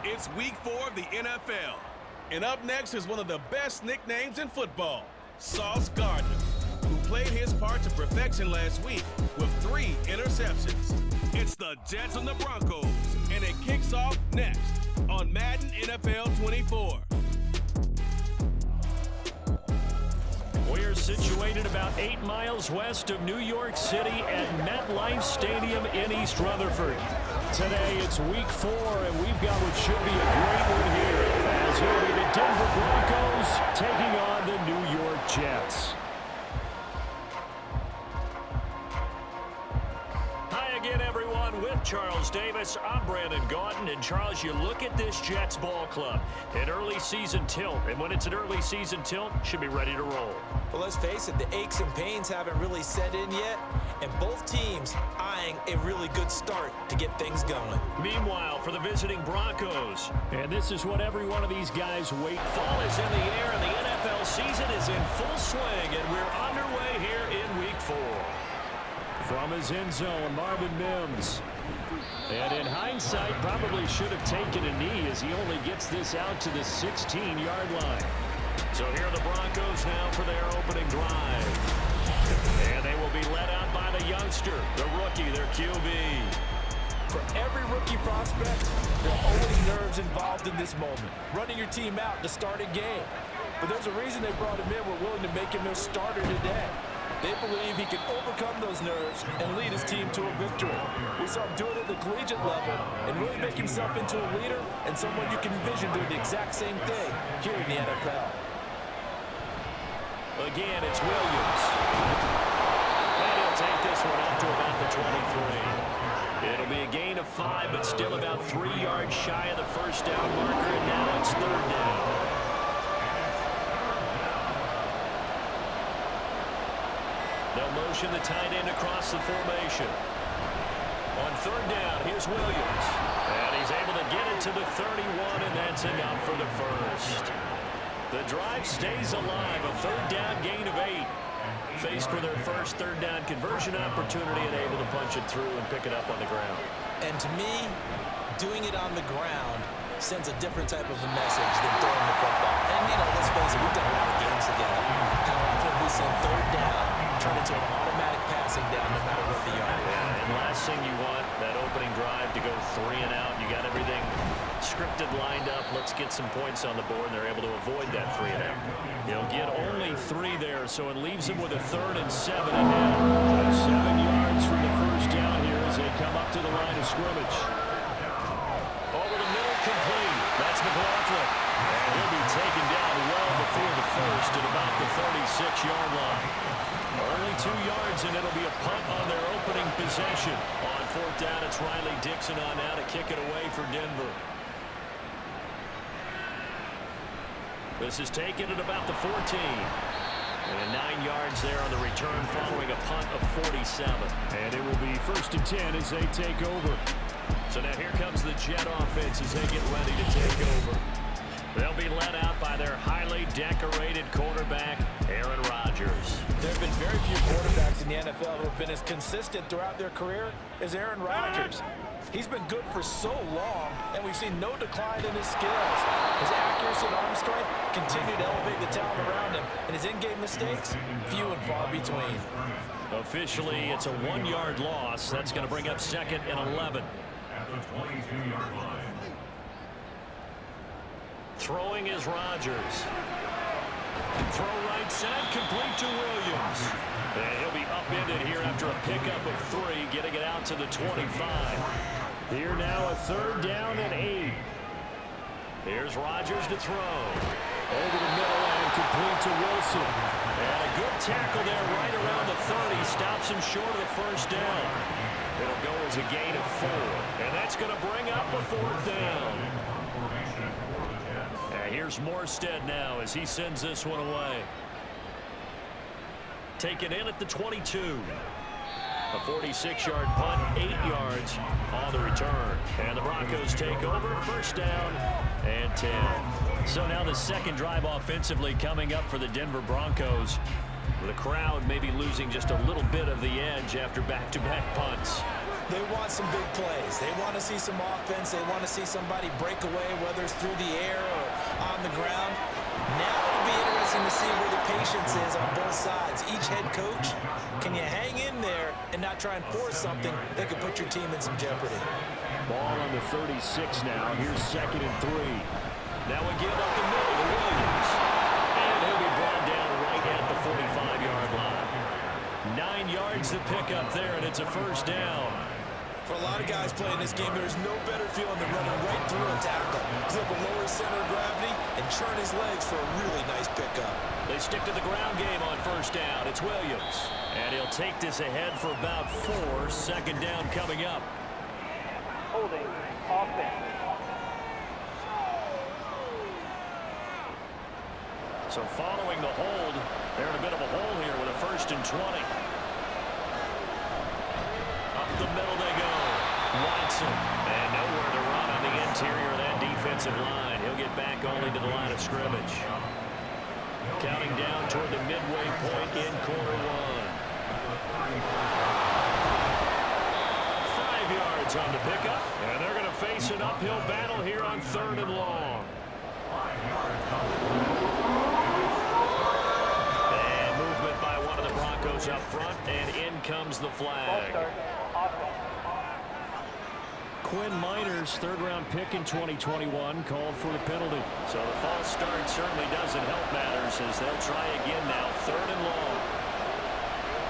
It's week 4 of the NFL. And up next is one of the best nicknames in football, Sauce Gardner, who played his part to perfection last week with 3 interceptions. It's the Jets and the Broncos, and it kicks off next on Madden NFL 24. We're situated about 8 miles west of New York City at MetLife Stadium in East Rutherford. Today it's week 4, and we've got what should be a great one here, as here will be the Denver Broncos taking on the New York Jets. Hi again, everyone. With Charles Davis, I'm Brandon Gaudin. And Charles, you look at this Jets ball club, an early season tilt, and when it's an early season tilt, should be ready to roll. Well, let's face it, the aches and pains haven't really set in yet, and both teams eyeing a really good start to get things going. Meanwhile, for the visiting Broncos, and this is what every one of these guys wait. Fall is in the air, and the NFL season is in full swing, and we're underway here in week 4. From his end zone, Marvin Mims. And in hindsight, probably should have taken a knee as he only gets this out to the 16-yard line. So here are the Broncos now for their opening drive. And they will be led out by the youngster, the rookie, their QB. For every rookie prospect, there are always nerves involved in this moment. Running your team out to start a game. But there's a reason they brought him in. We're willing to make him their starter today. They believe he can overcome those nerves and lead his team to a victory. We saw him do it at the collegiate level and really make himself into a leader and someone you can envision doing the exact same thing here in the NFL. Again, it's Williams. And he'll take this one up to about the 23. It'll be a gain of 5, but still about 3 yards shy of the first down marker, and now it's 3rd down. They'll motion the tight end across the formation. On 3rd down, here's Williams. And he's able to get it to the 31, and that's enough for the first. The drive stays alive, a 3rd down gain of 8. Faced with their first 3rd down conversion opportunity and able to punch it through and pick it up on the ground. And to me, doing it on the ground sends a different type of a message than throwing the football. And, let's face it, we've done a lot of games together. How often have we seen 3rd down turn into an automatic passing down no matter what the yard? Yeah, and last thing you want, that opening drive to go 3 and out. You got everything scripted, lined up. Let's get some points on the board, and they're able to avoid that 3 and out. They'll get only 3 there, so it leaves them with a 3rd and 7 ahead. 7 yards from the first down here as they come up to the line of scrimmage. Over the middle, complete. That's McLaughlin. And he'll be taken down well before the first at about the 36-yard line. Only 2 yards, and it'll be a punt on their opening possession. On 4th down, it's Riley Dixon on now to kick it away for Denver. This is taken at about the 14. And 9 yards there on the return following a punt of 47. And it will be 1st and 10 as they take over. So now here comes the Jet offense as they get ready to take over. They'll be led out by their highly decorated quarterback, Aaron Rodgers. There have been very few quarterbacks in the NFL who have been as consistent throughout their career as Aaron Rodgers. He's been good for so long, and we've seen no decline in his skills. His accuracy and arm strength continue to elevate the talent around him, and his in-game mistakes, few and far between. Officially, it's a 1-yard loss. That's going to bring up 2nd and 11. Throwing is Rodgers. Throw right side, complete to Williams. And he'll be upended here after a pickup of 3, getting it out to the 25. Here now a 3rd down and 8. Here's Rodgers to throw. Over the middle and complete to Wilson. And a good tackle there right around the 30. Stops him short of the first down. It'll go as a gain of 4. And that's going to bring up a 4th down. Here's Morstead now as he sends this one away. Taken in at the 22. A 46-yard punt, 8 yards on the return. And the Broncos take over, 1st down and 10. So now the 2nd drive offensively coming up for the Denver Broncos. The crowd maybe losing just a little bit of the edge after back-to-back punts. They want some big plays. They want to see some offense. They want to see somebody break away, whether it's through the air or on the ground. Now it'll be interesting to see where the patience is on both sides. Each head coach, can you hang in there and not try and force something that could put your team in some jeopardy? Ball on the 36 now. Here's 2nd and 3. Now we give up the middle to Williams. And he'll be brought down right at the 45-yard line. 9 yards to pick up there, and it's a first down. For a lot of guys playing this game, there's no better feeling than running right through a tackle. He's able to lower his center of gravity and churn his legs for a really nice pickup. They stick to the ground game on first down. It's Williams. And he'll take this ahead for about 4. 2nd down coming up. Holding offense. So following the hold, they're in a bit of a hole here with a 1st and 20. Up the middle they go. Watson. And nowhere to run on the interior of that defensive line. He'll get back only to the line of scrimmage. Counting down toward the midway point in quarter 1. 5 yards on the pickup. And they're going to face an uphill battle here on 3rd and long. And movement by one of the Broncos up front. And in comes the flag. Quinn Miners, 3rd-round pick in 2021, called for the penalty. So the false start certainly doesn't help matters as they'll try again now. 3rd and long.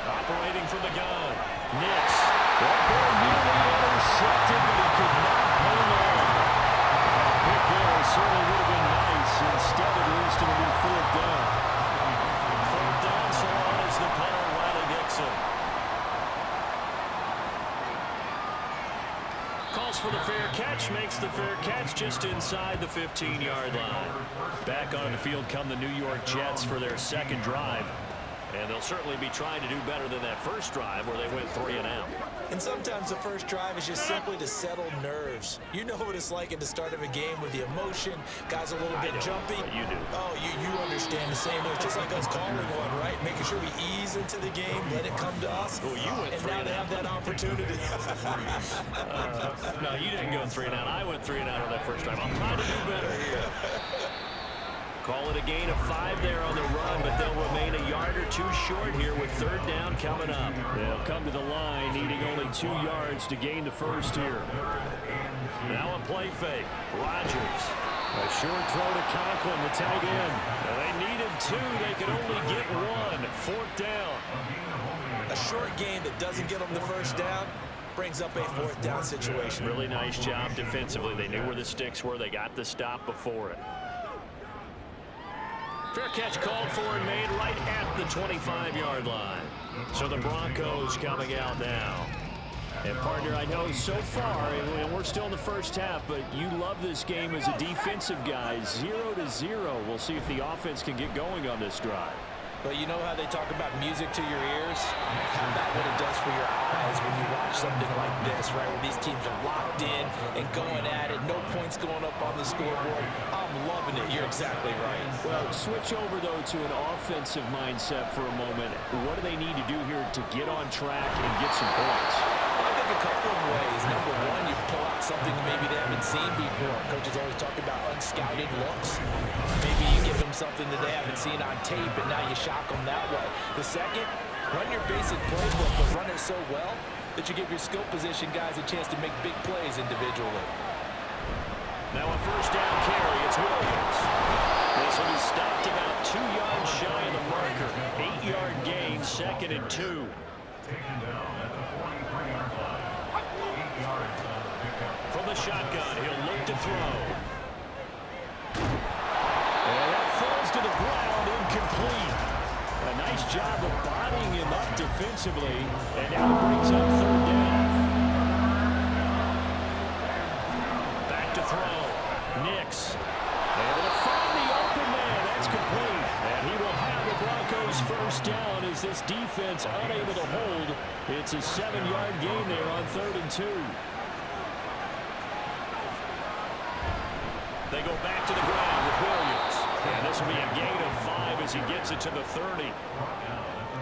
Operating from the gun. Nix. That ball nearly intercepted, but he could not hold on. A pick there certainly would have been nice. Instead, at least, it'll be 4th down. 4th down, so on is the punter, Riley Dixon. Calls for the fair catch, makes the fair catch just inside the 15-yard line. Back on the field come the New York Jets for their 2nd drive. And they'll certainly be trying to do better than that first drive where they went 3 and out. And sometimes the first drive is just simply to settle nerves. You know what it's like at the start of a game with the emotion. Guys a little bit jumpy. You do. Oh, you understand the same way. It's just like us calling one, right? Making sure we ease into the game, let it come to us. Well, you went and 3 now and they out. have that opportunity. No, you didn't go 3 and out. I went 3 and out on that first time. I'm trying to do better here. Call it a gain of 5 there on the run, but they'll remain a yard or 2 short here with 3rd down coming up. They'll come to the line needing only 2 yards to gain the first here. Now a play fake. Rodgers. A short throw to Conklin, the tight end. They needed 2. They could only get 1. 4th down. A short gain that doesn't get them the first down brings up a 4th down situation. Really nice job defensively. They knew where the sticks were. They got the stop before it. Fair catch called for and made right at the 25-yard line. So the Broncos coming out now. And, partner, I know so far, and we're still in the first half, but you love this game as a defensive guy. 0-0. We'll see if the offense can get going on this drive. But you know how they talk about music to your ears? How about what it does for your eyes when you watch something like this, right? Where these teams are locked in and going at it. No points going up on the scoreboard. I'm loving it. You're exactly right. Well, switch over, though, to an offensive mindset for a moment. What do they need to do here to get on track and get some points? I think a couple of ways. Number one, you pull out something maybe they haven't seen before. Coaches always talk about unscouted looks. Maybe you give them something that they haven't seen on tape, and now you shock them that way. The second, run your basic playbook, but run it so well that you give your skill position guys a chance to make big plays individually. Now a first down carry. It's Williams. This will be stopped about 2 yards shy of the marker. 8-yard gain, 2nd and 2. From the shotgun, he'll look to throw. And that falls to the ground, incomplete. A nice job of bodying him up defensively, and now it brings up 3rd down. Back to throw. Nix. Able to find the open man. That's complete. And he will have the Broncos first down as this defense unable to hold. It's a 7-yard gain there on 3rd and 2. They go back to the ground with Williams. And this will be a gain of 5 as he gets it to the 30.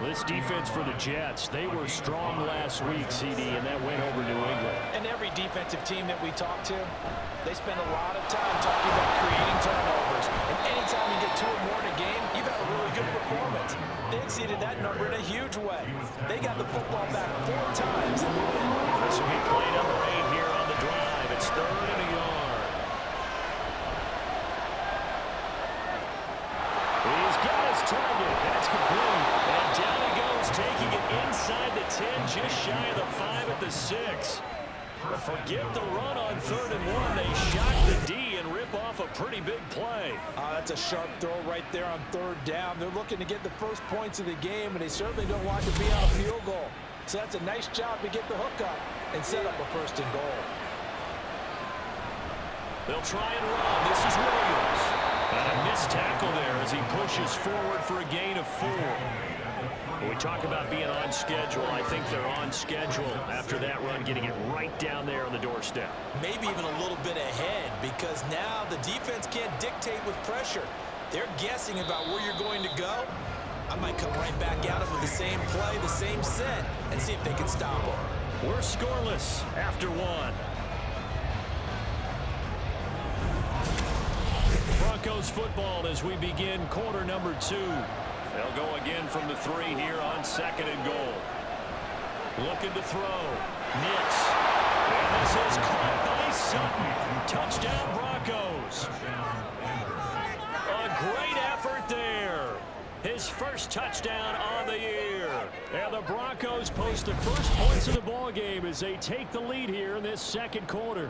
This defense for the Jets, they were strong last week, CD, and that went over New England. And every defensive team that we talk to, they spend a lot of time talking about creating turnovers. And anytime you get 2 or more in a game, you've had a really good performance. They exceeded that number in a huge way. They got the football back 4 times. This will be play number 8 here on the drive. It's 3rd and a yard. He's got his target. That's complete. And down he goes, taking it inside the 10, just shy of the 5 at the 6. Forget the run on 3rd and 1. They shock the D and rip off a pretty big play. That's a sharp throw right there on 3rd down. They're looking to get the first points of the game, and they certainly don't want to be on a field goal. So that's a nice job to get the hook up and set up a 1st and goal. They'll try and run. This is Williams. And a missed tackle there as he pushes forward for a gain of 4. When we talk about being on schedule, I think they're on schedule after that run, getting it right down there on the doorstep. Maybe even a little bit ahead, because now the defense can't dictate with pressure. They're guessing about where you're going to go. I might come right back at them with the same play, the same set, and see if they can stop them. We're scoreless after 1. Broncos football as we begin quarter number 2. They'll go again from the 3 here on 2nd and goal. Looking to throw. Nix. And this is caught by Sutton. Touchdown Broncos. A great effort there. His first touchdown on the year. And the Broncos post the first points of the ball game as they take the lead here in this 2nd quarter.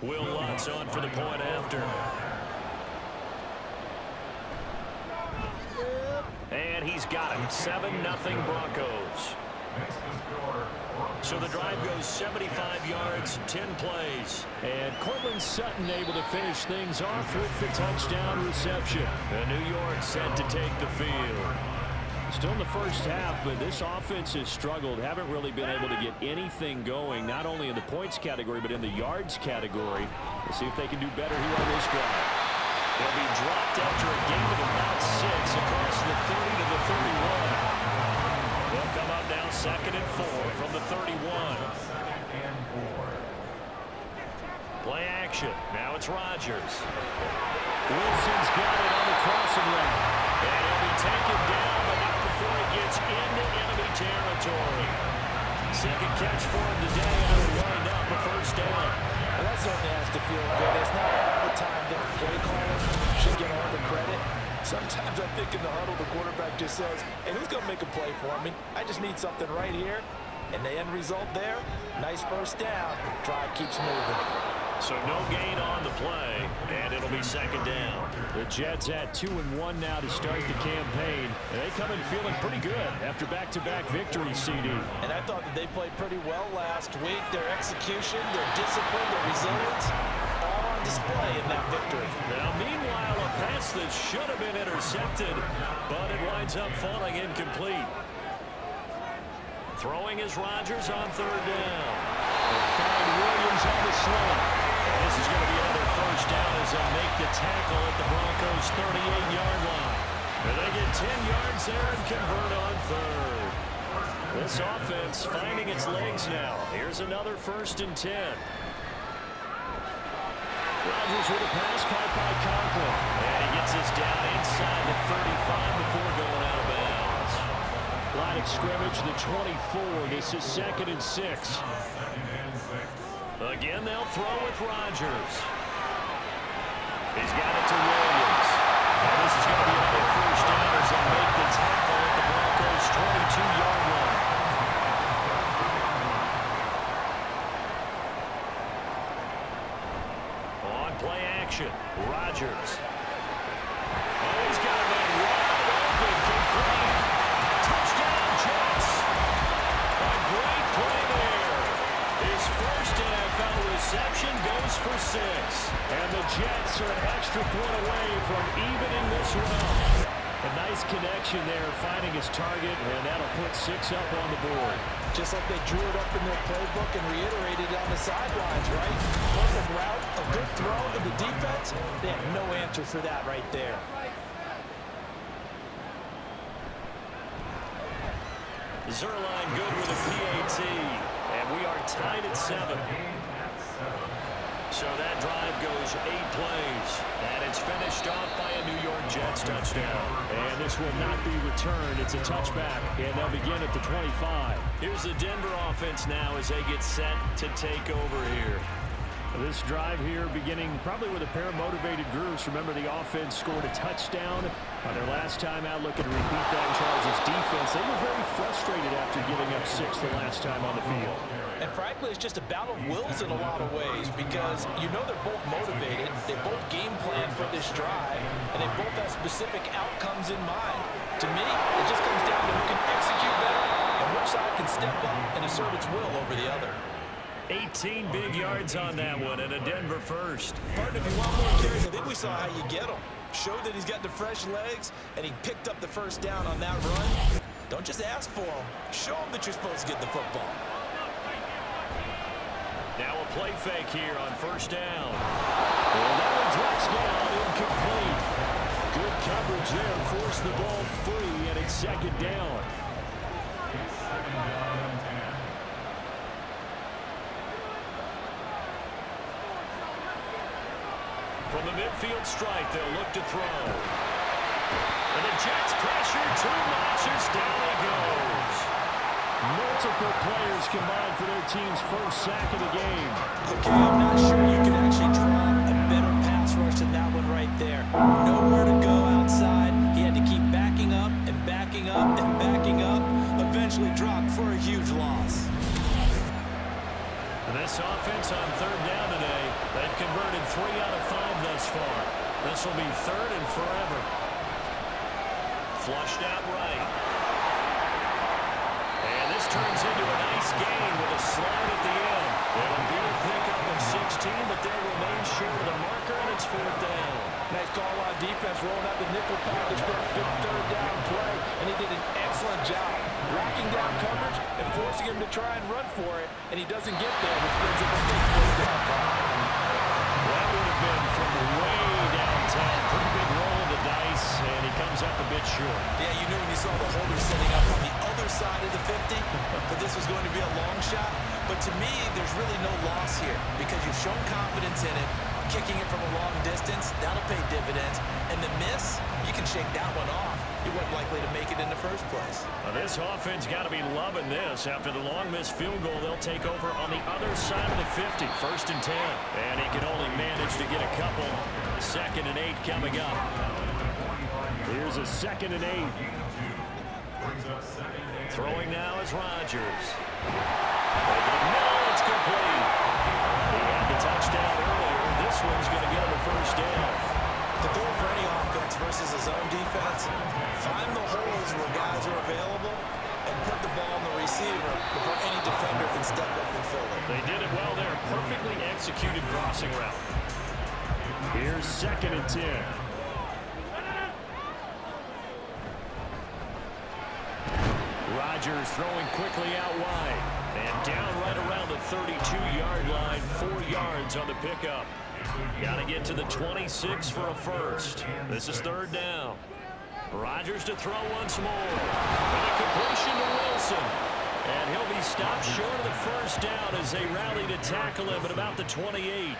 Will Lutz on for the point after. And he's got him. 7-0 Broncos. So the drive goes 75 yards, 10 plays. And Cortland Sutton able to finish things off with the touchdown reception. And New York set to take the field. Still in the first half, but this offense has struggled. Haven't really been able to get anything going, not only in the points category, but in the yards category. We'll see if they can do better here on this drive. They'll be dropped after a gain of about 6 across the 30 to the 31. They'll come up now 2nd and 4 from the 31. Play action. Now it's Rodgers. Wilson's got it on the crossing route. And he'll be taken down, but not before he gets into enemy territory. 2nd catch for him today, and it'll wind up a 1st down. Well, that certainly has to feel good. It's not all the time that the play caller should get all the credit. Sometimes I think in the huddle, the quarterback just says, hey, who's going to make a play for me? I just need something right here. And the end result there, nice 1st down. Drive keeps moving. So no gain on the play, and it'll be 2nd down. The Jets at 2-1 now to start the campaign. And they come in feeling pretty good after back-to-back victories, CD. And I thought that they played pretty well last week. Their execution, their discipline, their resilience, all on display in that victory. Now, meanwhile, a pass that should have been intercepted, but it winds up falling incomplete. Throwing is Rodgers on 3rd down. They find Williams on the slant. This is going to be another 1st down as they make the tackle at the Broncos' 38-yard line. And they get 10 yards there and convert on 3rd. This offense finding its legs now. Here's another 1st and 10. Rodgers with a pass caught by Conklin. And he gets this down inside the 35 before going out of bounds. Line of scrimmage, the 24. This is 2nd and 6. Again, they'll throw with Rodgers. He's got it to Williams. And this is going to be another 1st down as they make the tackle at the Broncos' 22-yard line. On play action, Rodgers. Oh, he's got a man wide open, complete. Touchdown, Jets. A great play there. His first NFL reception goes for 6. And the Jets are an extra point away from evening this run. A nice Nice connection there, finding his target, and that'll put 6 up on the board. Just like they drew it up in their playbook and reiterated it on the sidelines, right? Perfect route, a good throw to the defense. They had no answer for that right there. Zerline good with a PAT, and we are tied at 7. So that drive goes 8 plays, and it's finished off by a New York Jets touchdown. And this will not be returned. It's a touchback, and they'll begin at the 25. Here's the Denver offense now as they get set to take over here. This drive here beginning probably with a pair of motivated groups. Remember, the offense scored a touchdown on their last time out. Looking to repeat that in Charles' defense. They were very frustrated after giving up 6 the last time on the field. And frankly, it's just a battle of wills in a lot of ways because you know they're both motivated. They both game plan for this drive, and they both have specific outcomes in mind. To me, it just comes down to who can execute better and which side can step up and assert its will over the other. 18 big yards on that one, and a Denver first. Partner, if you want more carries, I think we saw how you get him. Showed that he's got the fresh legs, and he picked up the first down on that run. Don't just ask for him. Show him that you're supposed to get the football. Now a play fake here on first down. And that one drops down, incomplete. Good coverage there, forced the ball free, and it's second down. From the midfield strike, they'll look to throw. And the Jets pressure, 2 notches, down he goes. Multiple players combined for their team's first sack of the game. Okay, I'm not sure you can actually draw a better pass rush than that one right there. Nowhere to go outside. He had to keep backing up and backing up and backing up. Eventually dropped for a huge loss. And this offense on third down today, they've converted 3 out of 5 thus far. This will be third and forever. Flushed out right. And this turns into a nice gain with a slide at the end. It'll be a pickup of 16, but they'll remain short of the marker, and it's fourth down. Nice call on defense, rolling out the nickel package for a good third down play, and he did an excellent job locking down coverage and forcing him to try and run for it, and he doesn't get there, which brings up a big fourth down call. That would have been from way downtown. Pretty big roll of the dice, and he comes up a bit short. Yeah, you knew when you saw the holder setting up on the other side of the 50 that this was going to be a long shot. But to me, there's really no loss here because you've shown confidence in it. Kicking it from a long distance, that'll pay dividends. And the miss, you can shake that one off. You weren't likely to make it in the first place. Well, this offense got to be loving this. After the long missed field goal, they'll take over on the other side of the 50, first and 10. And he can only manage to get a couple. Second and 8 coming up. Here's a second and 8. Throwing now is Rodgers. Over the middle, it's complete. He had the touchdown earlier. This one's going to get him a first down. The goal for any offense versus his own defense, find the holes where guys are available and put the ball on the receiver before any defender can step up and fill it. They did it well there. Perfectly executed crossing route. Here's second and 10. Rodgers throwing quickly out wide. And down right around the 32-yard line. 4 yards on the pickup. Got to get to the 26 for a first. This is third down. Rodgers to throw once more. And a completion to Wilson. And he'll be stopped short of the first down as they rally to tackle him at about the 28.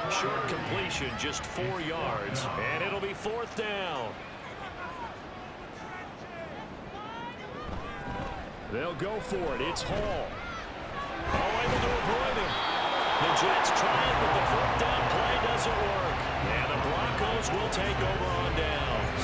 Short completion, just 4 yards. And it'll be fourth down. They'll go for it. It's Hall. Hall able to avoid him. The Jets try it, but the fourth down play doesn't work. And the Broncos will take over on downs.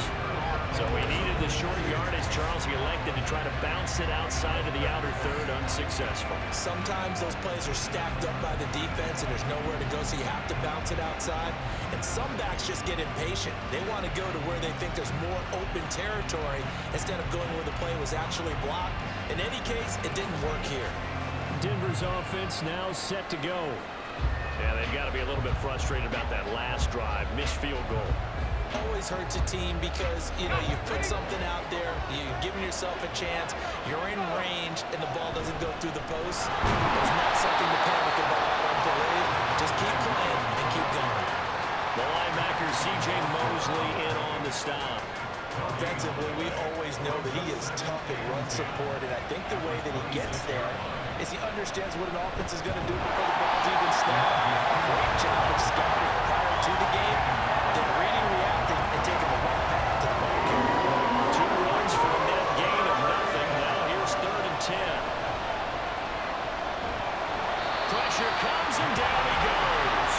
So he needed the shorter yardage. Charles, he elected to try to bounce it outside of the outer third, unsuccessful. Sometimes those plays are stacked up by the defense and there's nowhere to go, so you have to bounce it outside. And some backs just get impatient. They want to go to where they think there's more open territory instead of going where the play was actually blocked. In any case, it didn't work here. Denver's offense now set to go. Yeah, they've got to be a little bit frustrated about that last drive. Missed field goal. always hurts a team because, you know, you've put something out there, you've given yourself a chance, you're in range, and the ball doesn't go through the post. It's not something to panic about, I don't believe. Just keep playing and keep going. The linebacker, C.J. Mosley, in on the stop. Offensively, we always know that he is tough in run support, and I think the way that he gets there is he understands what an offense is going to do before the ball's even snapped. Great job of scouting prior to the game, then reading, reacting, and taking the right path to the ball carrier. 2 runs for a net gain of nothing. Now here's 3rd and 10. Pressure comes, and down he goes.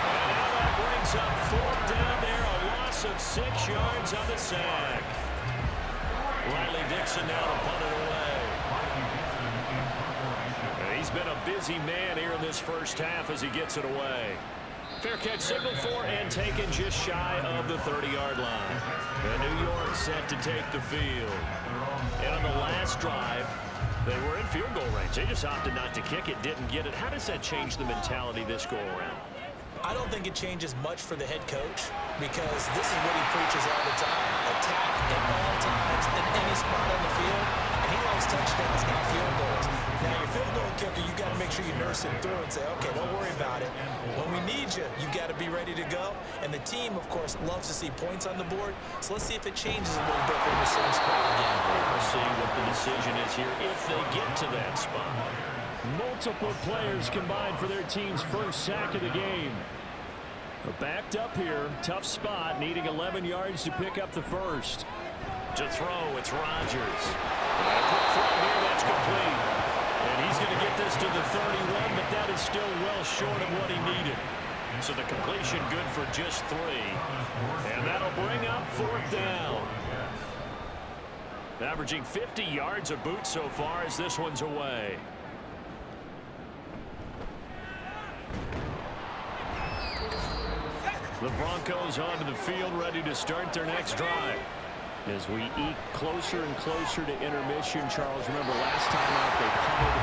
And now that brings up 4th down there, a loss of 6 yards on the sack. Riley Dixon now to punt it away. He's been a busy man here in this first half as he gets it away. Fair catch signaled for and taken just shy of the 30-yard line. And New York set to take the field. And on the last drive, they were in field goal range. They just opted not to kick it, didn't get it. How does that change the mentality this go-around? I don't think it changes much for the head coach because this is what he preaches all the time. Attack at all times in any spot on the field. And he loves touchdowns, not field goals. Now, your field goal kicker, you got to make sure you nurse him through and say, okay, don't worry about it. When we need you, you got to be ready to go. And the team, of course, loves to see points on the board. So let's see if it changes a little bit from the same spot again. We'll see what the decision is here if they get to that spot. Multiple players combined for their team's first sack of the game. Backed up here, tough spot, needing 11 yards to pick up the first. To throw, it's Rodgers. And a quick throw here, that's complete. And he's going to get this to the 31, but that is still well short of what he needed. So the completion good for just 3. And that'll bring up 4th down. Averaging 50 yards a boot so far as this one's away. The Broncos onto the field, ready to start their next drive. As we eke closer and closer to intermission, Charles, remember last time out they punted.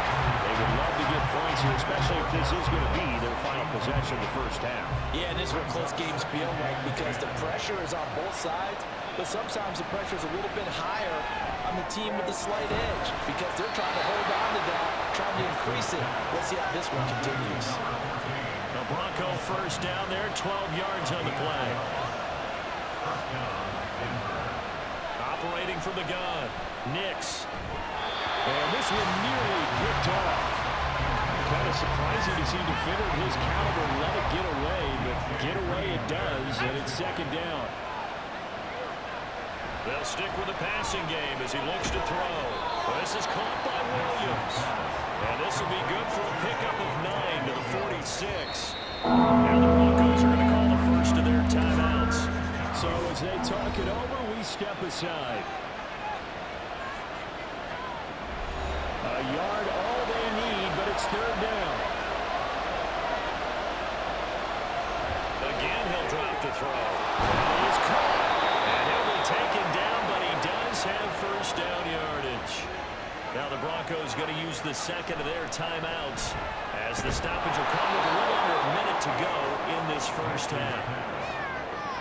They would love to get points here, especially if this is going to be their final possession of the first half. Yeah, and this is what close games feel like because the pressure is on both sides, but sometimes the pressure is a little bit higher on the team with the slight edge because they're trying to hold on to that, trying to increase it. Let's see how this one continues. The Bronco first down there, 12 yards on the play. Operating from the gun, Nix. And this one nearly picked off. Kind of surprising to see a defender of his caliber let it get away, but get away it does, and it's 2nd down. They'll stick with the passing game as he looks to throw. This is caught by Williams. And this will be good for a pickup of 9 to the 46. Now the Broncos are going to call the first of their timeouts. So as they talk it over, we step aside. A yard all they need, but it's 3rd down. Again, he'll drop to throw. And he's caught. And he'll be taken down, but he does have first down yardage. Now the Broncos going to use the second of their timeouts as the stoppage will come with a little under a minute to go in this first half.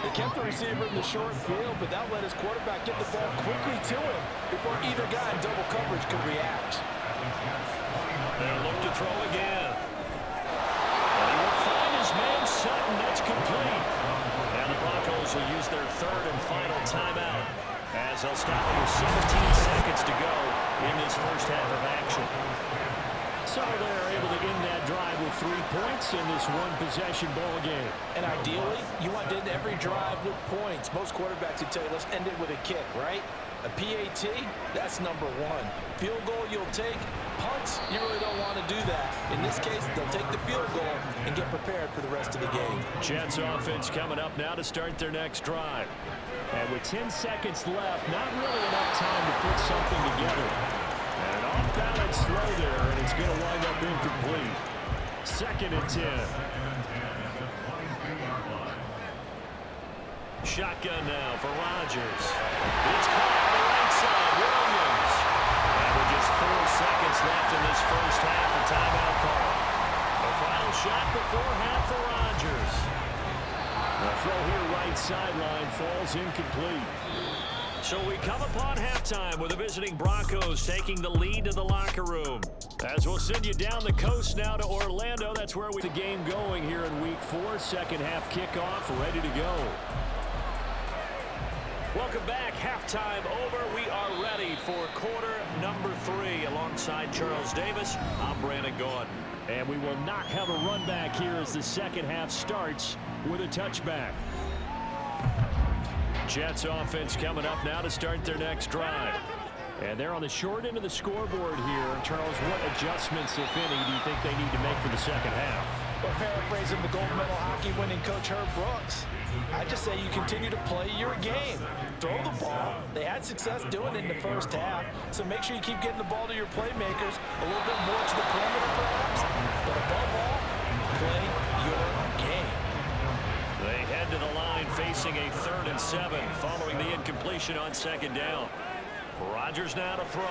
They kept the receiver in the short field, but that let his quarterback get the ball quickly to him before either guy in double coverage could react. They'll look to throw again. And he will find his man Sutton. That's complete. And the Broncos will use their 3rd and final timeout as they'll stop under 17 seconds to go in this first half of action. So they're able to end that drive with 3 points in this one-possession ball game. And ideally, you want to end every drive with points. Most quarterbacks would tell you, let's end it with a kick, right? A PAT, that's number 1. Field goal you'll take. Punts, you really don't want to do that. In this case, they'll take the field goal and get prepared for the rest of the game. Jets offense coming up now to start their next drive. And with 10 seconds left, not really enough time to put something together. And an off-balance throw there, and it's going to wind up incomplete. 2nd and 10. Shotgun now for Rodgers. It's caught on the right side, Williams. And with just 4 seconds left in this first half, a timeout call. The final shot before half for Rodgers. The throw here right sideline falls incomplete. So we come upon halftime with the visiting Broncos taking the lead to the locker room. As we'll send you down the coast now to Orlando. That's where we the game going here in week 4. Second half kickoff, ready to go. Welcome back. Halftime over. We are ready for quarter number 3. Alongside Charles Davis, I'm Brandon Gaudin. And we will not have a run back here as the second half starts with a touchback. Jets offense coming up now to start their next drive. And they're on the short end of the scoreboard here. Charles, what adjustments, if any, do you think they need to make for the second half? Well, paraphrasing the gold medal hockey winning coach Herb Brooks, I just say you continue to play your game. Throw the ball. They had success doing it in the first half, so make sure you keep getting the ball to your playmakers a little bit more to the perimeter perhaps. But above all, play your game. They head to the line facing a 3rd and 7 following the incompletion on 2nd down. Rodgers now to throw.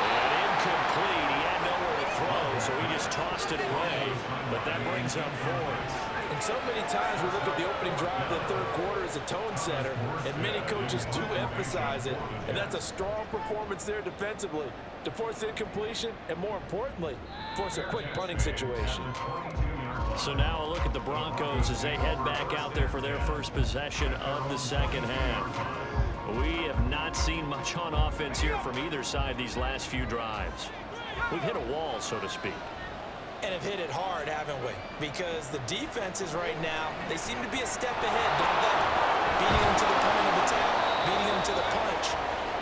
And incomplete. He had nowhere to throw, so he just tossed it away. But that brings up 4th. And so many times we look at the opening drive of the third quarter as a tone setter, and many coaches do emphasize it. And that's a strong performance there defensively to force incompletion and, more importantly, force a quick punting situation. So now a look at the Broncos as they head back out there for their first possession of the second half. We have not seen much on offense here from either side these last few drives. We've hit a wall, so to speak. And have hit it hard, haven't we? Because the defenses right now, they seem to be a step ahead, don't they? Beating them to the point of attack, beating them to the punch.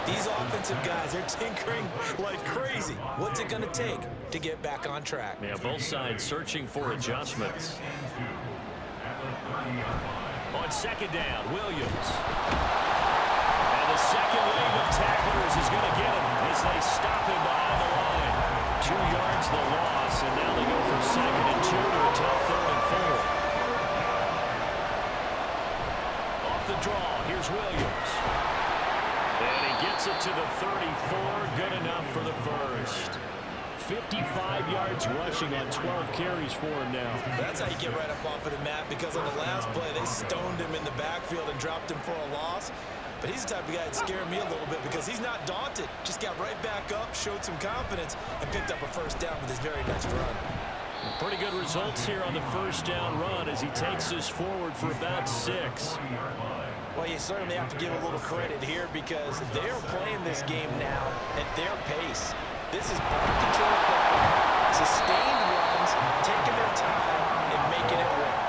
These offensive guys, they're tinkering like crazy. What's it going to take to get back on track? Yeah, both sides searching for adjustments. On 2nd down, Williams. And the second wave of tacklers is going to get him as they stop him behind the line. 2 yards the loss, and now they go from 2nd and 2 to a tough 3rd and 4. Off the draw, here's Williams. And he gets it to the 34, good enough for the first. 55 yards rushing on 12 carries for him now. That's how you get right up off of the mat, because on the last play, they stoned him in the backfield and dropped him for a loss. But he's the type of guy that scared me a little bit because he's not daunted. Just got right back up, showed some confidence, and picked up a first down with his very next run. Pretty good results here on the first down run as he takes us forward for about 6. Well, you certainly have to give a little credit here because they're playing this game now at their pace. This is ball control, sustained runs, taking their time, and making it work.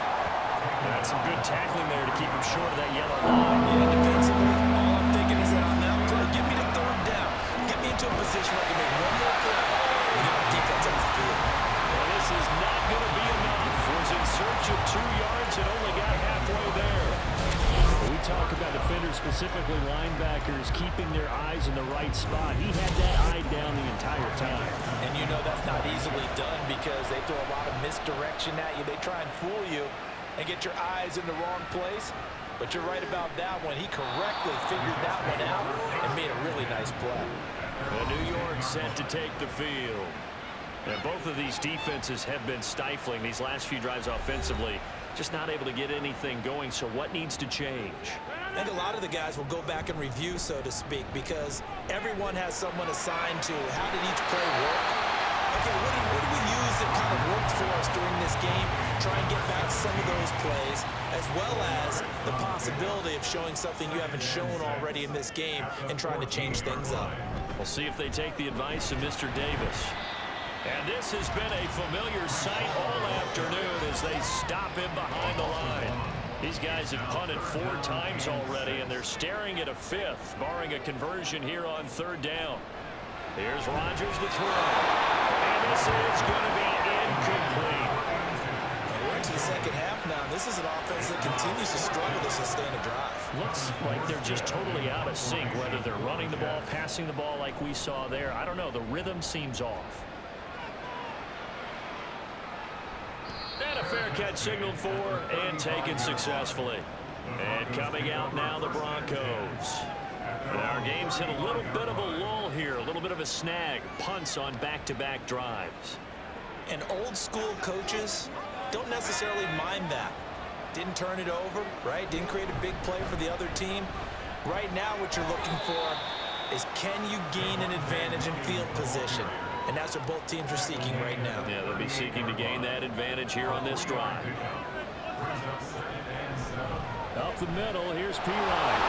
That's some good tackling there to keep him short of that yellow line. Yeah, defensively, all I'm thinking is that on that play, get me to 3rd down. Get me into a position where I can make one more play and get my defense off the field. Well, this is not going to be enough. Was in search of 2 yards and only got halfway there. We talk about defenders, specifically linebackers, keeping their eyes in the right spot. He had that eye down the entire time. And you know that's not easily done because they throw a lot of misdirection at you. They try and fool you and get your eyes in the wrong place. But you're right about that one. He correctly figured that one out and made a really nice play. The New York set to take the field. And both of these defenses have been stifling these last few drives offensively. Just not able to get anything going, so what needs to change? I think a lot of the guys will go back and review, so to speak, because everyone has someone assigned to how did each play work. Okay, what do we use that kind of worked for us during this game? Try and get back some of those plays, as well as the possibility of showing something you haven't shown already in this game and trying to change things up. We'll see if they take the advice of Mr. Davis. And this has been a familiar sight all afternoon as they stop him behind the line. These guys have punted 4 times already, and they're staring at a 5th, barring a conversion here on 3rd down. Here's Rodgers to throw. And this is going to be incomplete. And we're into the second half now. This is an offense that continues to struggle to sustain a drive. Looks like they're just totally out of sync, whether they're running the ball, passing the ball like we saw there. I don't know. The rhythm seems off. And a fair catch signaled for and taken successfully. And coming out now, the Broncos. Our game's hit a little bit of a lull here, a little bit of a snag. Punts on back-to-back drives. And old school coaches, don't necessarily mind that. Didn't turn it over, right? Didn't create a big play for the other team. Right now what you're looking for is, can you gain an advantage in field position? And that's what both teams are seeking right now. Yeah, they'll be seeking to gain that advantage here on this drive. Up the middle, here's P-Ryan.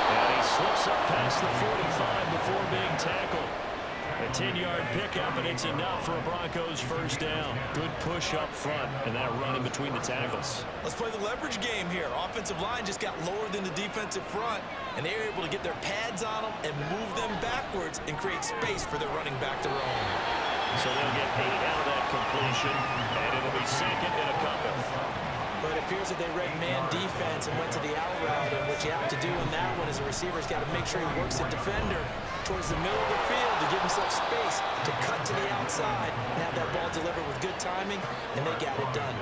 And he slips up past the 45 before being tackled. A 10-yard pickup, and it's enough for a Broncos first down. Good push up front, and that run in between the tackles. Let's play the leverage game here. Offensive line just got lower than the defensive front, and they were able to get their pads on them and move them backwards and create space for their running back to roam. So they'll get 8 out of that completion, and it'll be second and a couple. But it appears that they read man defense and went to the out route, and what you have to do in that one is a receiver's got to make sure he works the defender towards the middle of the field to give himself space to cut to the outside and have that ball delivered with good timing, and they got it done.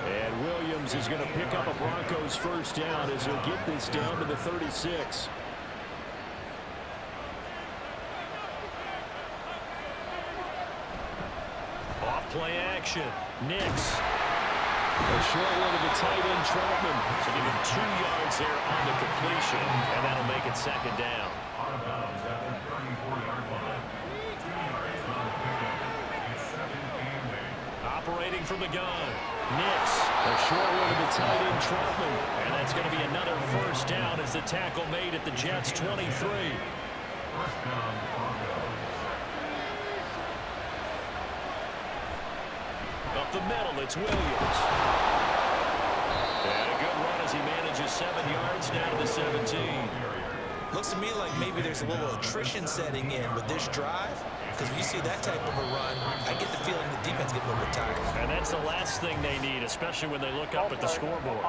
And Williams is going to pick up a Broncos first down as he'll get this down to the 36. Off play action. Nix. A short one to the tight end, Troutman. So give him 2 yards there on the completion, and that'll make it second down. Operating from the gun. Nix. A short one to the tight end, Troutman. And that's going to be another first down as the tackle made at the Jets' 23. Up the middle, it's Williams. And a good run as he manages 7 yards down to the 17. Looks to me like maybe there's a little attrition setting in with this drive, because when you see that type of a run, I get the feeling the defense getting a little bit tired. And that's the last thing they need, especially when they look up at the scoreboard.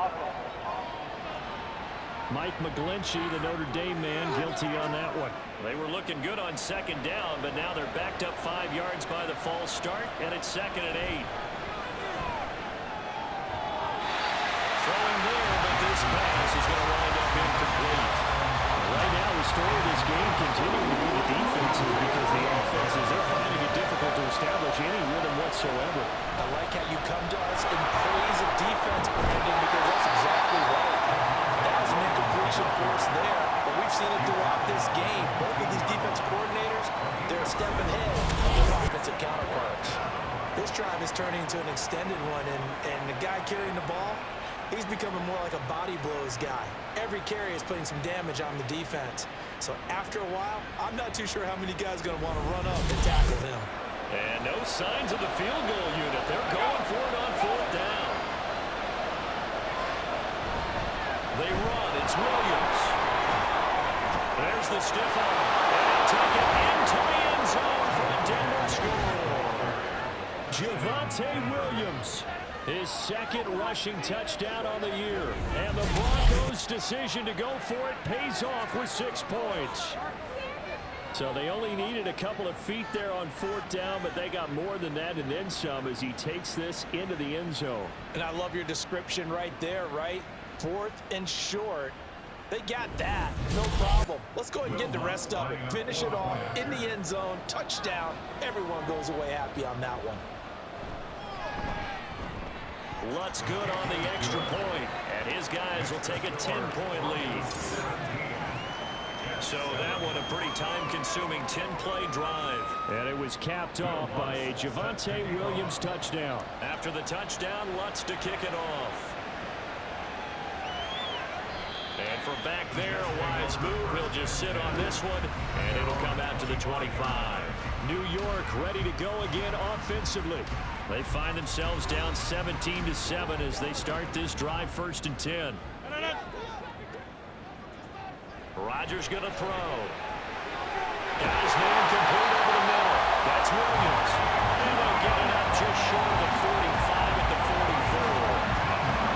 Mike McGlinchey, the Notre Dame man, guilty on that one. They were looking good on second down, but now they're backed up 5 yards by the false start, and it's second and 8. Throwing there, but this pass is going to wind up incomplete. Right now, the story of this game continuing to be the defenses, because the offenses, they're finding it difficult to establish any rhythm whatsoever. I like how you come to us in praise of defense, Brandon, because that's exactly right. That's an incompletion force there, but we've seen it throughout this game. Both of these defensive coordinators, they're a step ahead of their offensive counterparts. This drive is turning into an extended one, and the guy carrying the ball, he's becoming more like a body blows guy. Every carry is putting some damage on the defense. So after a while, I'm not too sure how many guys are going to want to run up and tackle him. And no signs of the field goal unit. They're going for it on fourth down. They run. It's Williams. There's the stiff arm. And they take it into the end zone for a Denver score. Javonte Williams, his second rushing touchdown on the year. And the Broncos' decision to go for it pays off with 6 points. So they only needed a couple of feet there on fourth down, but they got more than that and then some as he takes this into the end zone. And I love your description right there, right? Fourth and short. They got that. No problem. Let's go ahead and get the rest of it. Finish it off in the end zone. Touchdown. Everyone goes away happy on that one. Lutz good on the extra point, and his guys will take a 10-point lead. So that one a pretty time-consuming 10-play drive. And it was capped off by a Javonte Williams touchdown. After the touchdown, Lutz to kick it off. And from back there, a wise move. He'll just sit on this one, and it'll come out to the 25. New York ready to go again offensively. They find themselves down 17-7 as they start this drive, 1st and 10. Rodgers going to throw. Guys man complete over the middle. That's Williams. And they'll get it up just short of the 45 at the 44.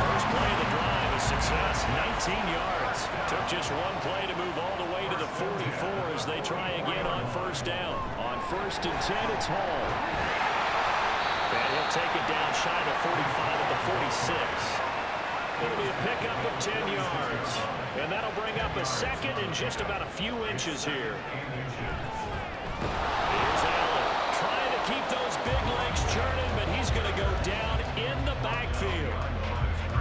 First play of the drive, a success, 19 yards. Took just one play to move all the way to the 44 as they try again on first down. On 1st and 10, it's Hall. And he'll take it down shy of the 45 at the 46. It'll be a pickup of 10 yards. And that'll bring up a second and just about a few inches here. Here's Allen trying to keep those big legs churning, but he's going to go down in the backfield.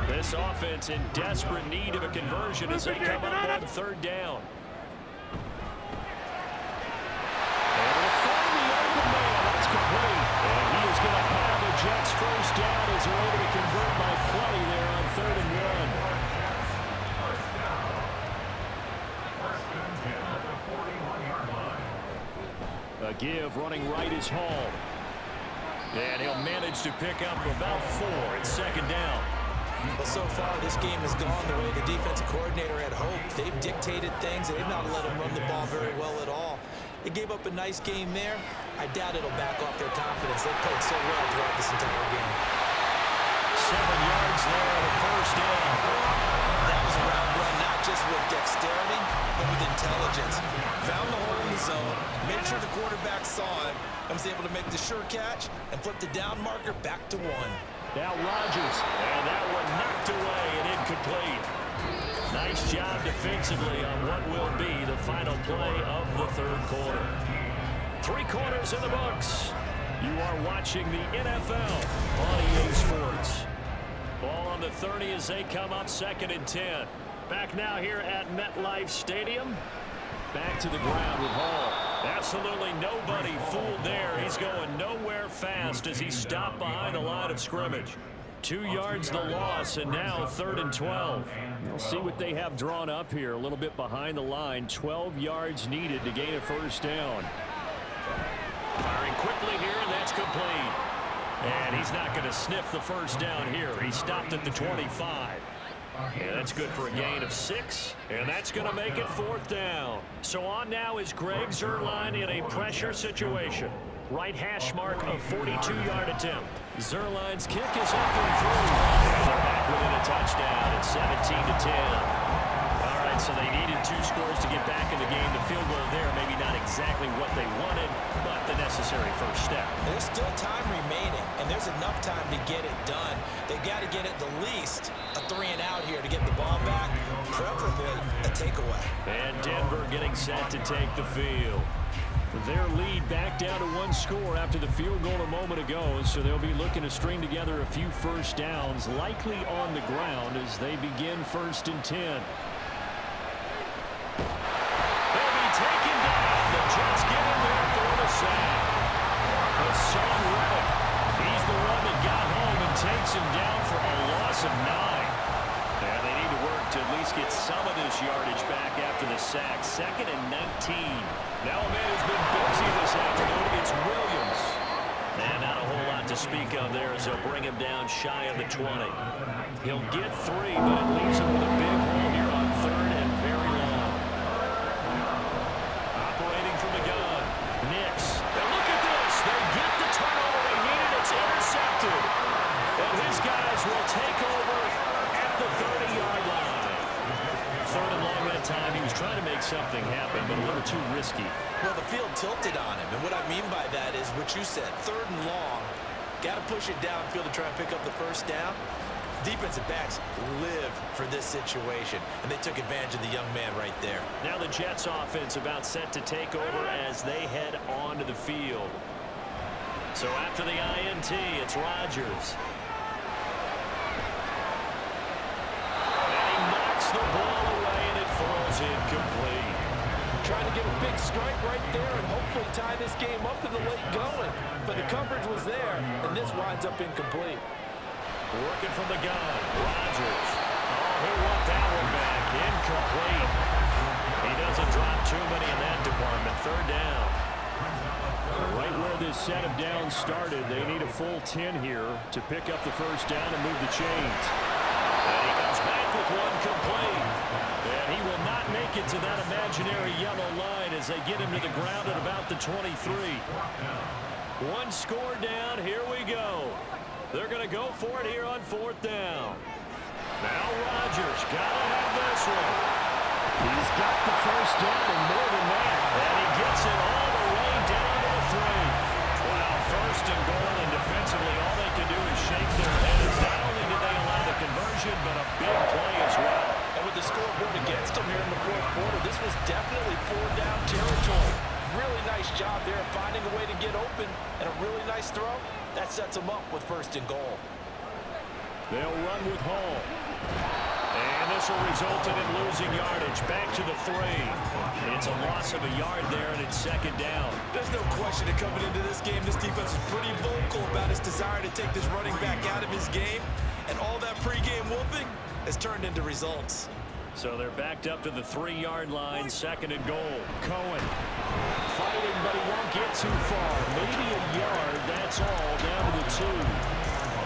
This offense in desperate need of a conversion as they come up on third down. Able to find the open man. That's complete. And he is going to have the Jets first down as they're able to convert by plenty there on 3rd and 1. A give running right is Hall. And he'll manage to pick up about 4 at 2nd down. Well, so far, this game has gone the way the defensive coordinator had hoped. They've dictated things. They've not let them run the ball very well at all. They gave up a nice game there. I doubt it'll back off their confidence. They played so well throughout this entire game. 7 yards there on the first down. That was a route run, not just with dexterity, but with intelligence. Found the hole in the zone, made sure the quarterback saw it, and was able to make the sure catch and flip the down marker back to 1. Now Rodgers, and that one knocked away and incomplete. Nice job defensively on what will be the final play of the 3rd quarter. 3 quarters in the books. You are watching the NFL on EA Sports. Ball on the 30 as they come up 2nd and 10. Back now here at MetLife Stadium. Back to the ground with Hall. Absolutely nobody fooled there. He's going nowhere fast as he stopped behind the line of scrimmage. 2 yards the loss, and now 3rd and 12. We'll see what they have drawn up here. A little bit behind the line. 12 yards needed to gain a first down. Firing quickly here, and that's complete. And he's not going to sniff the first down here. He stopped at the 25. And that's good for a gain of 6, and that's going to make it 4th down. So on now is Greg Zuerlein in a pressure situation. Right hash mark of 42-yard attempt. Zuerlein's kick is up and through. And they're back within a touchdown at 17-10. All right, so they needed 2 scores to get back in the game. The field goal there, maybe not exactly what they wanted, but the necessary first step. There's still time remaining, and there's enough time to get it done. They've got to get at the least a 3 and out here to get the ball back, preferably a takeaway. And Denver getting set to take the field. Their lead back down to 1 score after the field goal a moment ago, so they'll be looking to string together a few first downs, likely on the ground as they begin 1st and 10. They'll be taken down. The Jets get in there for the sack. Hassan Reddick, he's the one that got home and takes him down for a loss of 9. And they need to work to at least get some of this yardage back after the sack. 2nd and 19. Now a man who's been busy this afternoon, it's Williams. And not a whole lot to speak of there as they'll bring him down shy of the 20. He'll get 3, but it leaves him with a big hole here on 3rd and very long. Operating from the gun, Nix. And look at this. They get the turnover they needed. It's intercepted. And his guys will take over at the 30-yard line. 3rd and long that time. He was trying to make something happen, but a little too risky. Well, the field tilted on him, and what I mean by that is what you said, 3rd and long. Got to push it downfield to try and pick up the first down. Defensive backs live for this situation, and they took advantage of the young man right there. Now the Jets offense about set to take over as they head onto the field. So after the INT, it's Rodgers. The ball away, and it falls incomplete. Trying to get a big strike right there and hopefully tie this game up in the late going. But the coverage was there, and this winds up incomplete. Working from the gun, Rodgers. Oh, he'll want that one back. Incomplete. He doesn't drop too many in that department. 3rd down. Right where this set of downs started, they need a full 10 here to pick up the first down and move the chains. And he comes back with one complete. And he will not make it to that imaginary yellow line as they get him to the ground at about the 23. 1 score down. Here we go. They're going to go for it here on 4th down. Now Rodgers got to have this one. He's got the first down and more than that. And he gets it all the way down to the 3. Wow, 1st and goal, and defensively all they can do is shake their heads. Not only did they allow the conversion, but a big play as well. And with the scoreboard against them here in the 4th quarter, this was definitely 4-down territory. Really nice job there finding a way to get open, and a really nice throw. That sets them up with 1st and goal. They'll run with Hall. And this will result in him losing yardage. Back to the 3. It's a loss of a yard there, and it's second down. There's no question that coming into this game, this defense is pretty vocal about his desire to take this running back out of his game. And all that pregame wolfing has turned into results. So they're backed up to the 3-yard line, second and goal. Cohen fighting, but he won't get too far. Maybe a yard, that's all, down to the 2.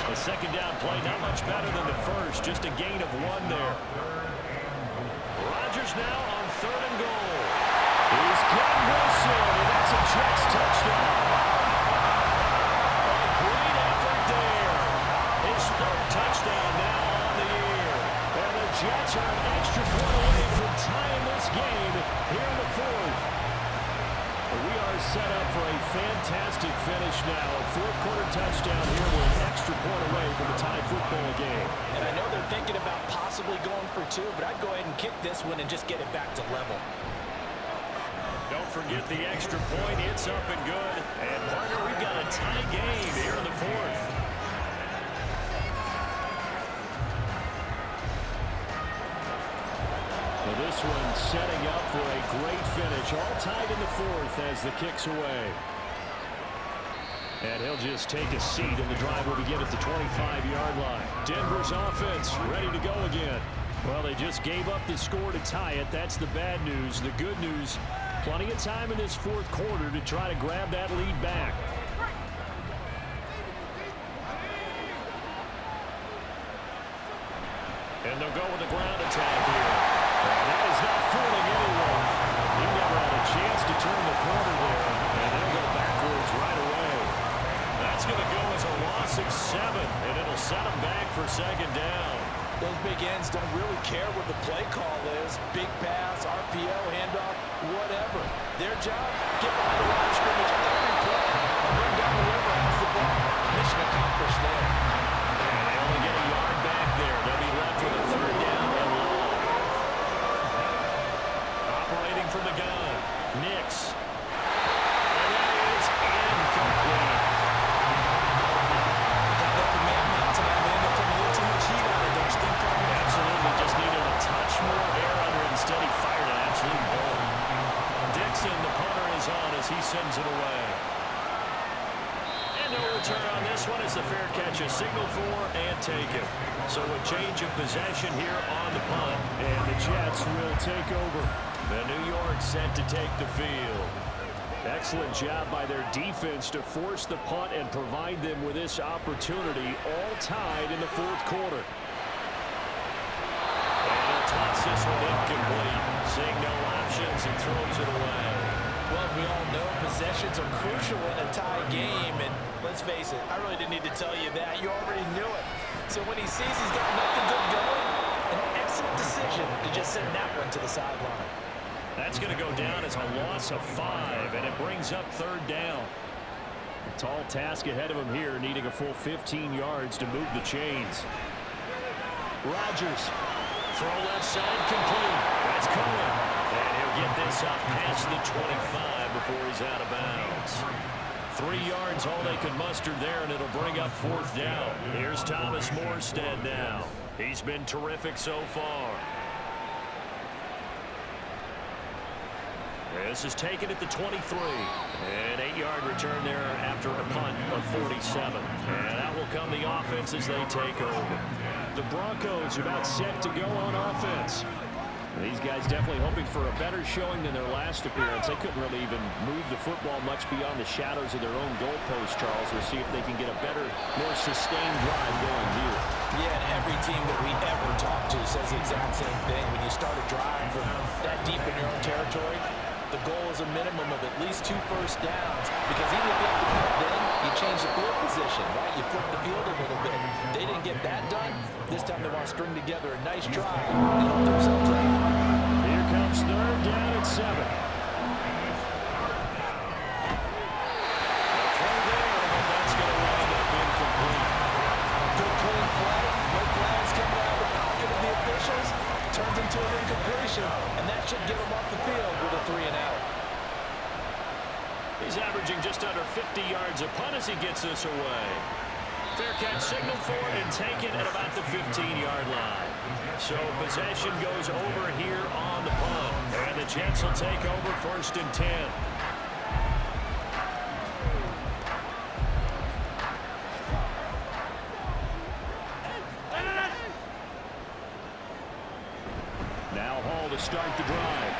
A second down play, not much better than the first, just a gain of 1 there. Rodgers now on third and goal. He's getting Wilson, and that's a Jets touchdown. A great effort there. His 3rd touchdown now on the year. And the Jets are an extra point away from tying this game here in the 4th. We are set up for a fantastic finish now. A 4th-quarter touchdown here. We're an extra point away from a tie football game. And I know they're thinking about possibly going for 2, but I'd go ahead and kick this one and just get it back to level. Don't forget the extra point. It's up and good. And, partner, we've got a tie game here in the 4th. Well, this one setting up for a great finish. All tied in the 4th as the kick's away. And he'll just take a seat, and the drive will begin at the 25-yard line. Denver's offense ready to go again. Well, they just gave up the score to tie it. That's the bad news. The good news, plenty of time in this 4th quarter to try to grab that lead back. And they'll go with a ground attack here. And that is not fooling anyone. He never had a chance to turn the corner there, and they'll go backwards right away. That's going to go as a loss of 7, and it'll set them back for second down. Those big ends don't really care what the play call is. Big pass, RPO, handoff, whatever. Their job, get behind the line of scrimmage every play and run down the river as the ball. Mission accomplished there. And they only get a yard back there. They'll be left with a 3rd down and long. Operating from the gun, Nix. And that is incomplete. Got up the man that time. They end up putting a little too much heat on it, don't you think, Carmen? Absolutely, just needed a touch more air under it. Instead, he fired an absolute bullet. Dixon, the punter, is on as he sends it away. And no return on this one as the fair catch is signaled for and taken. So a change of possession here on the punt. And the Jets will take over. The New York set to take the field. Excellent job by their defense to force the punt and provide them with this opportunity, all tied in the 4th quarter. And he'll toss this one incomplete. Seeing no options, he throws it away. Well, as we all know, possessions are crucial in a tie game, and let's face it, I really didn't need to tell you that. You already knew it. So when he sees he's got nothing good going, an excellent decision to just send that one to the sideline. That's going to go down as a loss of 5, and it brings up 3rd down. A tall task ahead of him here, needing a full 15 yards to move the chains. Rodgers. Throw left side, complete. That's Cohen. And he'll get this up past the 25 before he's out of bounds. 3 yards, all they could muster there, and it'll bring up 4th down. Here's Thomas Morstead now. He's been terrific so far. This is taken at the 23. An 8-yard return there after a punt of 47. And out will come the offense as they take over. The Broncos are about set to go on offense. These guys definitely hoping for a better showing than their last appearance. They couldn't really even move the football much beyond the shadows of their own goalpost, Charles. We'll see if they can get a better, more sustained drive going here. Yeah, and every team that we ever talk to says the exact same thing. When you start a drive from that deep in your own territory, the goal is a minimum of at least 2 first downs, because even if you have to punt, then you change the field position, right? You flip the field a little bit. They didn't get that done. This time they want to string together a nice drive and help themselves out. Here comes 3rd down at 7. That's going to wind up incomplete. Good clean play. No flags coming out of the pocket of the officials. Turns into an incompletion, and that should get him off the field with a 3-and-out. He's averaging just under 50 yards a punt as he gets this away. Fair catch signal for it and taken at about the 15-yard line. So possession goes over here on the punt. And the Jets will take over 1st and 10. Now Hall to start the drive.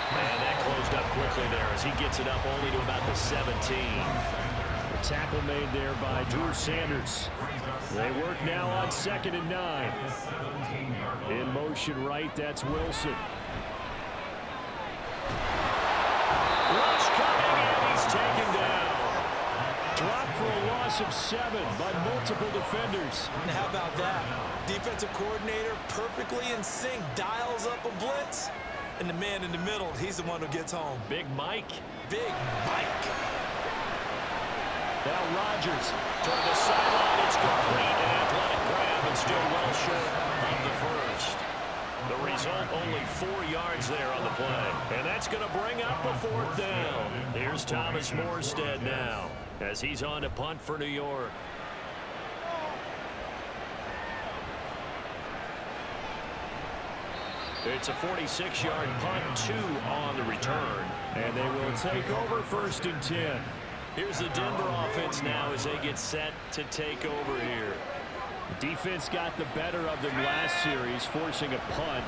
And that closed up quickly there as he gets it up only to about the 17. The tackle made there by Drew Sanders. They work now on 2nd and 9. In motion right, that's Wilson. Rush coming, and he's taken down. Dropped for a loss of 7 by multiple defenders. And how about that? Defensive coordinator perfectly in sync, dials up a blitz. And the man in the middle, he's the one who gets home. Big Mike. Big Mike. Now Rodgers. Toward the sideline, it's complete. An athletic grab and still well short of the first. The result, only 4 yards there on the play. And that's going to bring up a 4th down. Here's Thomas Morstead now as he's on to punt for New York. It's a 46-yard punt, 2 on the return. And they will take over 1st and 10. Here's the Denver offense now as they get set to take over here. The defense got the better of them last series, forcing a punt.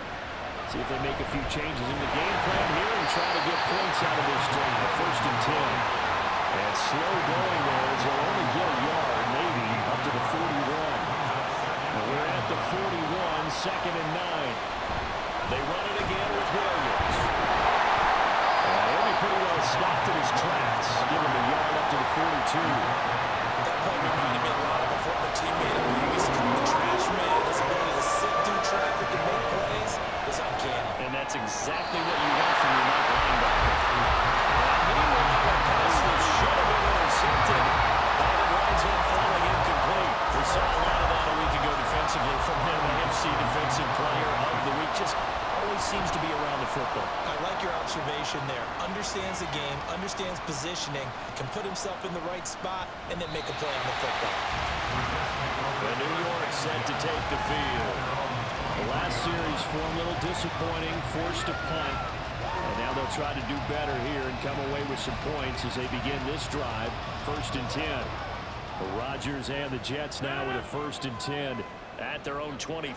See if they make a few changes in the game plan here and try to get points out of this drive. 1st and 10. And slow going there as they'll only get a yard, maybe, up to the 41. And we're at the 41, 2nd and 9. They run it again with Williams. He'll be pretty well stopped in his tracks, giving him a yard up to the 42. That play reminded me a lot of a former teammate of mine. He's the trash man. His ability to sit through traffic and make plays is uncanny. And that's exactly what you want from your Mike linebacker. Meanwhile, a pass that should have been intercepted. But it winds up falling incomplete. We saw a lot of that a week ago defensively from him. AFC Defensive Player of the Week. Just always seems to be around the football. I like your observation there. Understands the game, understands positioning, can put himself in the right spot, and then make a play on the football. The New York set to take the field. The last series for a little disappointing, forced a punt. And now they'll try to do better here and come away with some points as they begin this drive. 1st and 10. The Rodgers and the Jets now with a 1st and 10 at their own 23.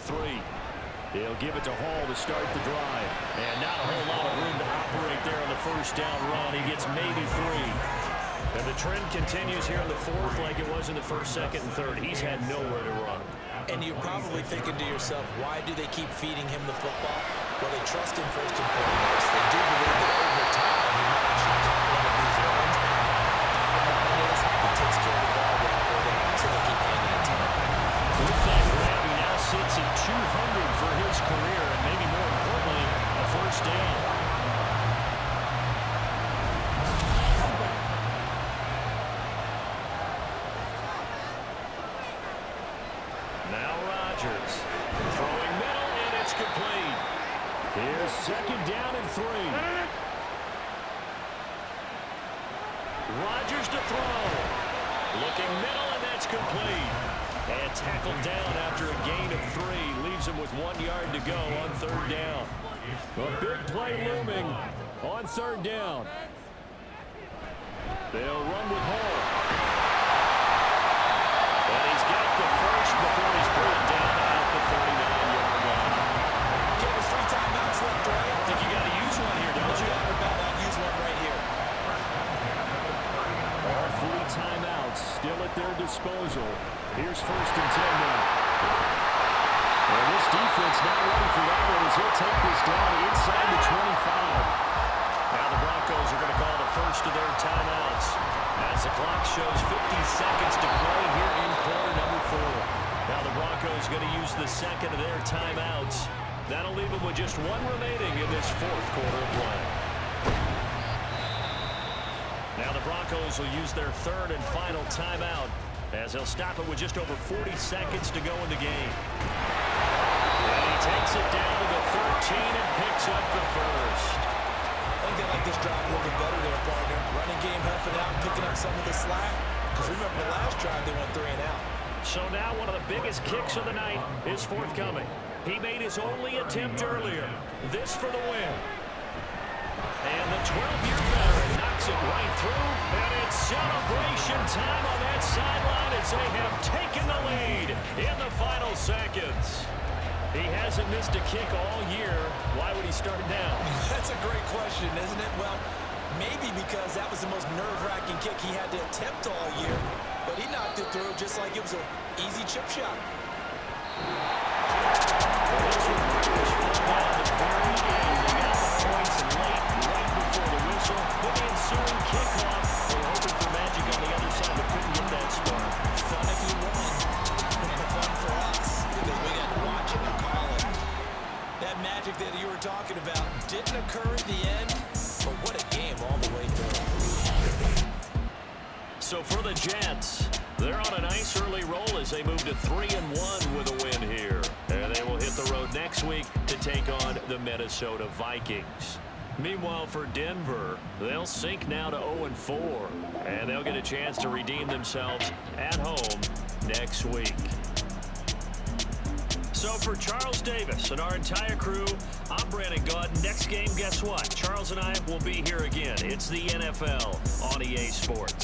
They'll give it to Hall to start the drive. And not a whole lot of room to operate there on the 1st down run. He gets maybe 3. And the trend continues here in the 4th like it was in the 1st, 2nd, and 3rd. He's had nowhere to run. And you're probably thinking to yourself, why do they keep feeding him the football? Well, they trust him first and foremost. They do believe that over time he might actually jump one of these runs. He takes care of the ball well for them, so they keep handing it to him. With that grab, he now sits at 200 for his career, and maybe more importantly, a 1st down. Now Rodgers throwing middle, and it's complete. Here's 2nd down and 3. Rodgers to throw. Looking middle, and that's complete. And tackled down after a gain of 3. Leaves him with 1 yard to go on 3rd down. A big play looming on 3rd down. They'll run with Hall. And he's got the first before he's brought down at the 39-yard line. Okay, there's 3 timeouts left, right? I think you got to use one here, don't you? I'll use one right here. All 3 timeouts still at their disposal. Here's 1st and 10 now. And this defense not ready for that one as they'll take this down inside the 25. Now the Broncos are going to call the first of their timeouts as the clock shows 50 seconds to play here in quarter number 4. Now the Broncos are going to use the second of their timeouts. That'll leave them with just 1 remaining in this 4th quarter of play. Now the Broncos will use their 3rd and final timeout as they'll stop it with just over 40 seconds to go in the game. And he takes it down to the 13 and picks up the first. I think they like this drive a little bit better there, partner. Running game helping out, picking up some of the slack. Because remember the last drive, they went 3 and out. So now one of the biggest kicks of the night is forthcoming. He made his only attempt earlier. This for the win. And the 12-year veteran knocks it right through. And it's celebration time on that sideline as they have taken the lead in the final seconds. He hasn't missed a kick all year. Why would he start now? That's a great question, isn't it? Well, maybe because that was the most nerve-wracking kick he had to attempt all year. But he knocked it through just like it was an easy chip shot. Magic that you were talking about didn't occur at the end, but what a game all the way through. So for the Jets, they're on a nice early roll as they move to 3-1 with a win here. And they will hit the road next week to take on the Minnesota Vikings. Meanwhile, for Denver, they'll sink now to 0-4, and they'll get a chance to redeem themselves at home next week. So for Charles Davis and our entire crew, I'm Brandon Gaudin. Next game, guess what? Charles and I will be here again. It's the NFL on EA Sports.